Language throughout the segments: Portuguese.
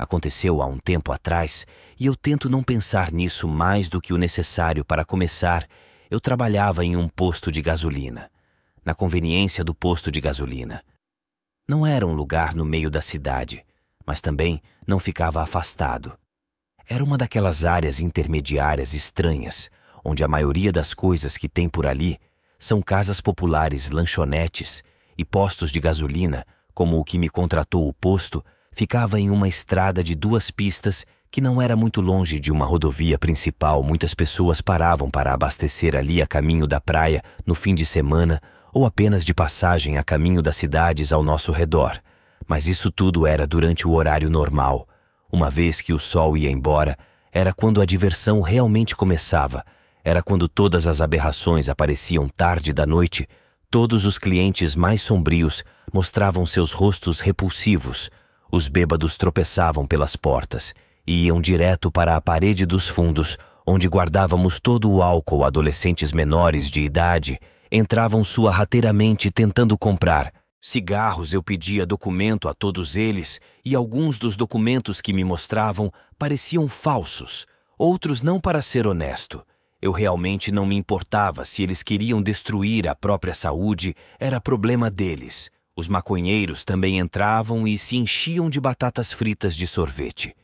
Aconteceu há um tempo atrás e eu tento não pensar nisso mais do que o necessário para começar. Eu trabalhava em um posto de gasolina, na conveniência do posto de gasolina. Não era um lugar no meio da cidade, mas também não ficava afastado. Era uma daquelas áreas intermediárias estranhas, onde a maioria das coisas que tem por ali são casas populares, lanchonetes e postos de gasolina, como o que me contratou o posto, ficava em uma estrada de 2 pistas que não era muito longe de uma rodovia principal. Muitas pessoas paravam para abastecer ali a caminho da praia no fim de semana ou apenas de passagem a caminho das cidades ao nosso redor. Mas isso tudo era durante o horário normal. Uma vez que o sol ia embora, era quando a diversão realmente começava. Era quando todas as aberrações apareciam tarde da noite. Todos os clientes mais sombrios mostravam seus rostos repulsivos. Os bêbados tropeçavam pelas portas e iam direto para a parede dos fundos, onde guardávamos todo o álcool. Adolescentes menores de idade entravam sorrateiramente tentando comprar cigarros. Eu pedia documento a todos eles e alguns dos documentos que me mostravam pareciam falsos, outros não. Para ser honesto, eu realmente não me importava se eles queriam destruir a própria saúde, era problema deles. Os maconheiros também entravam e se enchiam de batatas fritas de sorvete.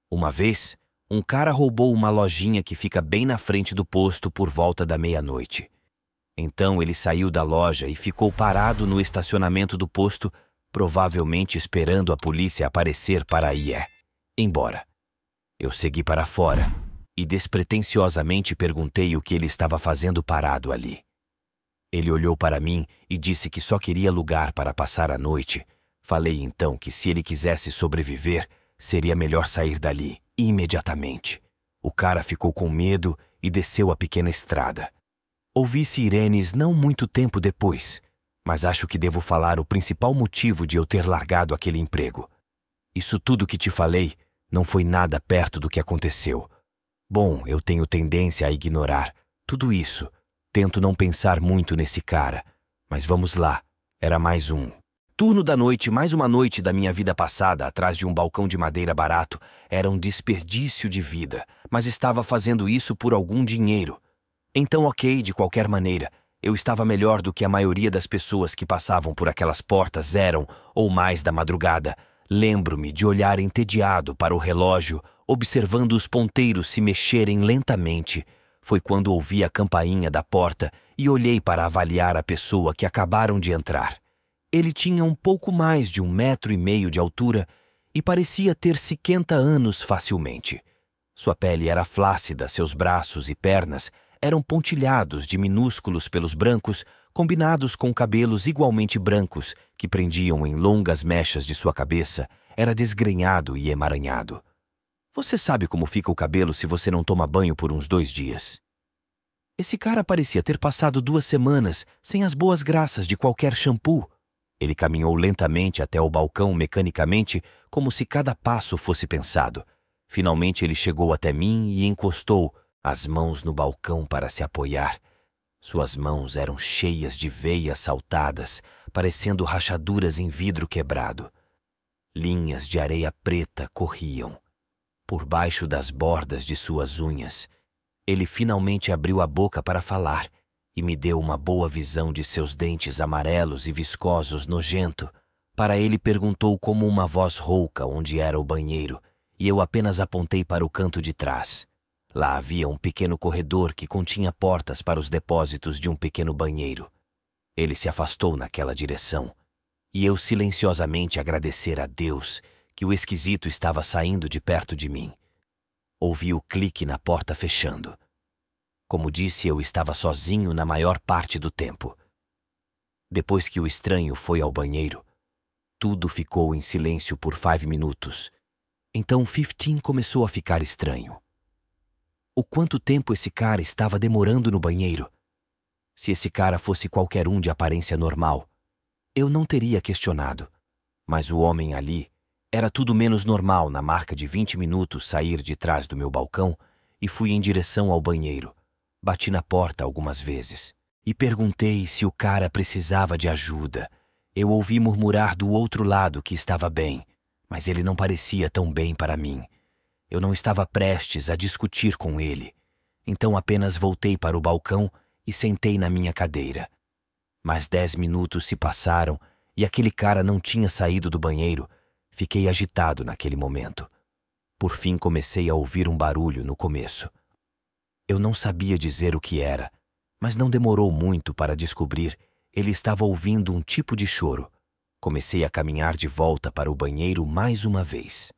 Uma vez, um cara roubou uma lojinha que fica bem na frente do posto por volta da meia-noite. Então ele saiu da loja e ficou parado no estacionamento do posto, provavelmente esperando a polícia aparecer para ir embora. Eu segui para fora e despretensiosamente perguntei o que ele estava fazendo parado ali. Ele olhou para mim e disse que só queria lugar para passar a noite. Falei então que se ele quisesse sobreviver, seria melhor sair dali imediatamente. O cara ficou com medo e desceu a pequena estrada. Ouvi sirenes não muito tempo depois, mas acho que devo falar o principal motivo de eu ter largado aquele emprego. Isso tudo que te falei não foi nada perto do que aconteceu. Bom, eu tenho tendência a ignorar tudo isso. Tento não pensar muito nesse cara, mas vamos lá. Era mais um turno da noite, mais uma noite da minha vida passada atrás de um balcão de madeira barato. Era um desperdício de vida, mas estava fazendo isso por algum dinheiro. Então, ok, de qualquer maneira, eu estava melhor do que a maioria das pessoas que passavam por aquelas portas eram ou mais da madrugada. Lembro-me de olhar entediado para o relógio, observando os ponteiros se mexerem lentamente. Foi quando ouvi a campainha da porta e olhei para avaliar a pessoa que acabaram de entrar. Ele tinha um pouco mais de 1,5 metros de altura e parecia ter 50 anos facilmente. Sua pele era flácida, seus braços e pernas eram pontilhados de minúsculos pelos brancos, combinados com cabelos igualmente brancos que prendiam em longas mechas de sua cabeça. Era desgrenhado e emaranhado. Você sabe como fica o cabelo se você não toma banho por uns 2 dias? Esse cara parecia ter passado 2 semanas sem as boas graças de qualquer shampoo. Ele caminhou lentamente até o balcão mecanicamente, como se cada passo fosse pensado. Finalmente ele chegou até mim e encostou as mãos no balcão para se apoiar. Suas mãos eram cheias de veias saltadas, parecendo rachaduras em vidro quebrado. Linhas de areia preta corriam por baixo das bordas de suas unhas. Ele finalmente abriu a boca para falar e me deu uma boa visão de seus dentes amarelos e viscosos nojento. Para ele perguntou como uma voz rouca onde era o banheiro, e eu apenas apontei para o canto de trás. Lá havia um pequeno corredor que continha portas para os depósitos de um pequeno banheiro. Ele se afastou naquela direção, e eu silenciosamente agradecer a Deus que o esquisito estava saindo de perto de mim. Ouvi o clique na porta fechando. Como disse, eu estava sozinho na maior parte do tempo. Depois que o estranho foi ao banheiro, tudo ficou em silêncio por 5 minutos. Então 15 começou a ficar estranho. O quanto tempo esse cara estava demorando no banheiro? Se esse cara fosse qualquer um de aparência normal, eu não teria questionado. Mas o homem ali era tudo menos normal. Na marca de 20 minutos sair de trás do meu balcão e fui em direção ao banheiro. Bati na porta algumas vezes e perguntei se o cara precisava de ajuda. Eu ouvi murmurar do outro lado que estava bem, Mas ele não parecia tão bem para mim. Eu não estava prestes a discutir com ele. Então apenas voltei para o balcão e sentei na minha cadeira. Mas 10 minutos se passaram e aquele cara não tinha saído do banheiro. Fiquei agitado naquele momento. Por fim comecei a ouvir um barulho no começo. Eu não sabia dizer o que era, mas não demorou muito para descobrir. Ele estava ouvindo um tipo de choro. Comecei a caminhar de volta para o banheiro mais uma vez.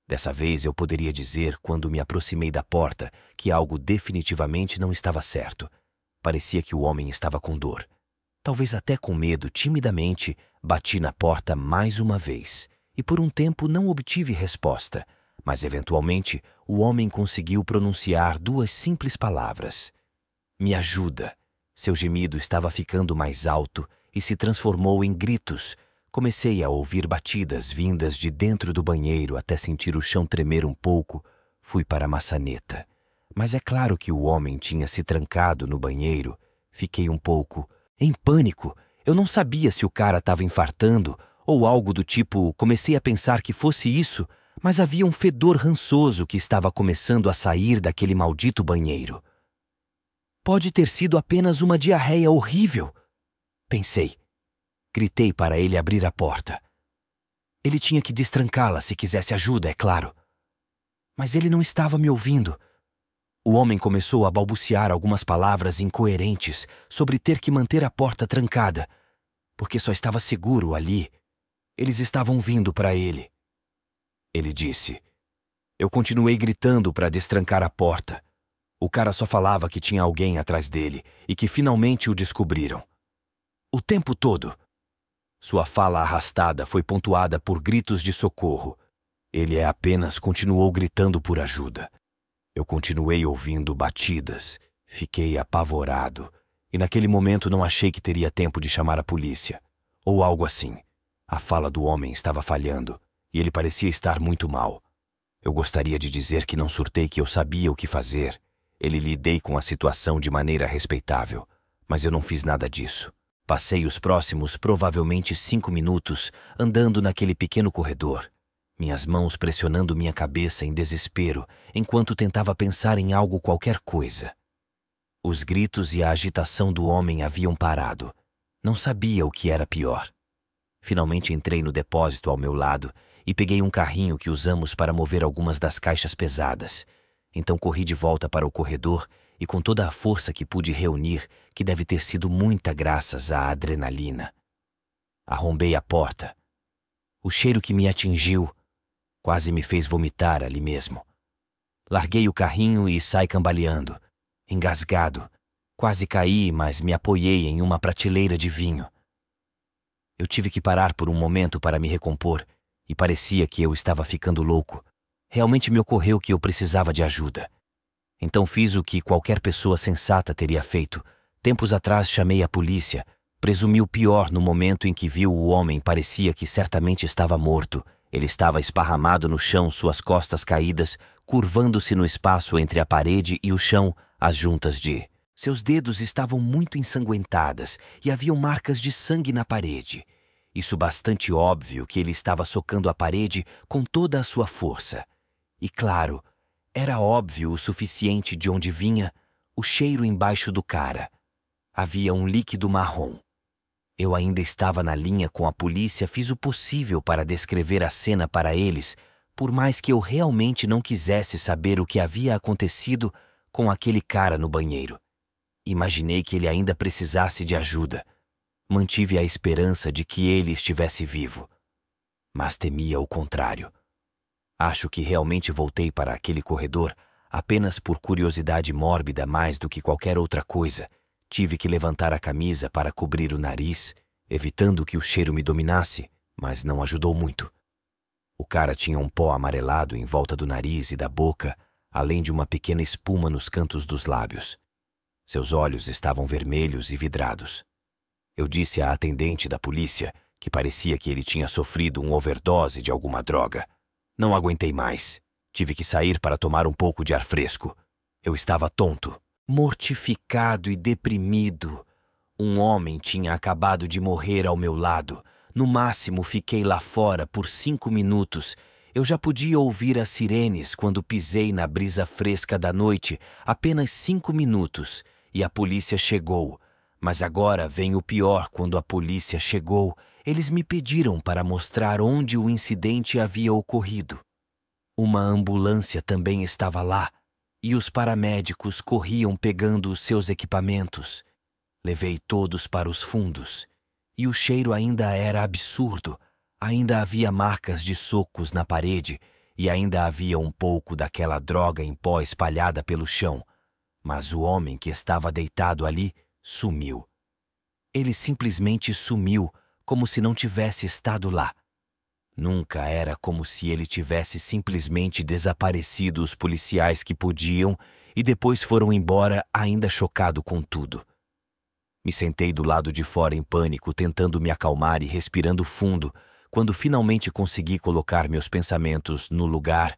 Dessa vez eu poderia dizer, quando me aproximei da porta, que algo definitivamente não estava certo. Parecia que o homem estava com dor. Talvez até com medo, timidamente, bati na porta mais uma vez. E por um tempo não obtive resposta, mas eventualmente o homem conseguiu pronunciar 2 simples palavras. Me ajuda. Seu gemido estava ficando mais alto e se transformou em gritos. Comecei a ouvir batidas vindas de dentro do banheiro até sentir o chão tremer um pouco. Fui para a maçaneta. Mas é claro que o homem tinha se trancado no banheiro. Fiquei um pouco em pânico. Eu não sabia se o cara estava infartando ou algo do tipo. Comecei a pensar que fosse isso, mas havia um fedor rançoso que estava começando a sair daquele maldito banheiro. Pode ter sido apenas uma diarreia horrível, pensei. Gritei para ele abrir a porta. Ele tinha que destrancá-la se quisesse ajuda, é claro. Mas ele não estava me ouvindo. O homem começou a balbuciar algumas palavras incoerentes sobre ter que manter a porta trancada, porque só estava seguro ali. Eles estavam vindo para ele. Ele disse. Eu continuei gritando para destrancar a porta. O cara só falava que tinha alguém atrás dele e que finalmente o descobriram. O tempo todo. Sua fala arrastada foi pontuada por gritos de socorro. Ele apenas continuou gritando por ajuda. Eu continuei ouvindo batidas. Fiquei apavorado. E naquele momento não achei que teria tempo de chamar a polícia. Ou algo assim. A fala do homem estava falhando. E ele parecia estar muito mal. Eu gostaria de dizer que não surtei, que eu sabia o que fazer. Lidei com a situação de maneira respeitável. Mas eu não fiz nada disso. Passei os próximos, provavelmente 5 minutos, andando naquele pequeno corredor. Minhas mãos pressionando minha cabeça em desespero, enquanto tentava pensar em algo, qualquer coisa. Os gritos e a agitação do homem haviam parado. Não sabia o que era pior. Finalmente entrei no depósito ao meu lado e peguei um carrinho que usamos para mover algumas das caixas pesadas. Então corri de volta para o corredor e, com toda a força que pude reunir, que deve ter sido muita graças à adrenalina, arrombei a porta. O cheiro que me atingiu quase me fez vomitar ali mesmo. Larguei o carrinho e saí cambaleando, engasgado. Quase caí, mas me apoiei em uma prateleira de vinho. Eu tive que parar por um momento para me recompor e parecia que eu estava ficando louco. Realmente me ocorreu que eu precisava de ajuda. Então fiz o que qualquer pessoa sensata teria feito. Tempos atrás chamei a polícia. Presumi o pior no momento em que viu o homem. Parecia que certamente estava morto. Ele estava esparramado no chão, suas costas caídas, curvando-se no espaço entre a parede e o chão, as juntas de seus dedos estavam muito ensanguentadas e haviam marcas de sangue na parede. Isso bastante óbvio que ele estava socando a parede com toda a sua força. E claro, era óbvio o suficiente de onde vinha o cheiro embaixo do cara. Havia um líquido marrom. Eu ainda estava na linha com a polícia, fiz o possível para descrever a cena para eles, por mais que eu realmente não quisesse saber o que havia acontecido com aquele cara no banheiro. Imaginei que ele ainda precisasse de ajuda. Mantive a esperança de que ele estivesse vivo. Mas temia o contrário. Acho que realmente voltei para aquele corredor apenas por curiosidade mórbida mais do que qualquer outra coisa. Tive que levantar a camisa para cobrir o nariz, evitando que o cheiro me dominasse, mas não ajudou muito. O cara tinha um pó amarelado em volta do nariz e da boca, além de uma pequena espuma nos cantos dos lábios. Seus olhos estavam vermelhos e vidrados. Eu disse à atendente da polícia que parecia que ele tinha sofrido um overdose de alguma droga. Não aguentei mais. Tive que sair para tomar um pouco de ar fresco. Eu estava tonto, mortificado e deprimido. Um homem tinha acabado de morrer ao meu lado, No máximo, fiquei lá fora por 5 minutos. Eu já podia ouvir as sirenes quando pisei na brisa fresca da noite, apenas 5 minutos, e a polícia chegou. Mas agora vem o pior: quando a polícia chegou, eles me pediram para mostrar onde o incidente havia ocorrido. Uma ambulância também estava lá, e os paramédicos corriam pegando os seus equipamentos. Levei todos para os fundos, e o cheiro ainda era absurdo. Ainda havia marcas de socos na parede e ainda havia um pouco daquela droga em pó espalhada pelo chão. Mas o homem que estava deitado ali sumiu. Ele simplesmente sumiu, como se não tivesse estado lá. Nunca era como se ele tivesse simplesmente desaparecido. Os policiais que podiam e depois foram embora, ainda chocado com tudo. Me sentei do lado de fora em pânico, tentando me acalmar e respirando fundo. Quando finalmente consegui colocar meus pensamentos no lugar,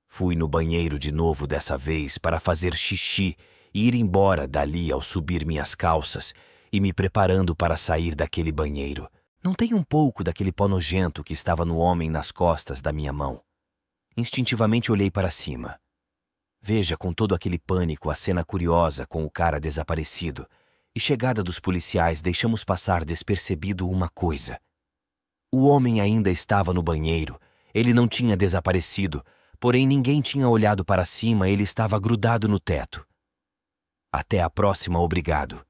fui no banheiro de novo, dessa vez para fazer xixi e ir embora dali ao subir minhas calças e me preparando para sair daquele banheiro. Notei um pouco daquele pó nojento que estava no homem nas costas da minha mão. Instintivamente olhei para cima. Veja, com todo aquele pânico, a cena curiosa com o cara desaparecido e chegada dos policiais, deixamos passar despercebido uma coisa. O homem ainda estava no banheiro. Ele não tinha desaparecido, porém ninguém tinha olhado para cima. Ele estava grudado no teto. Até a próxima, obrigado.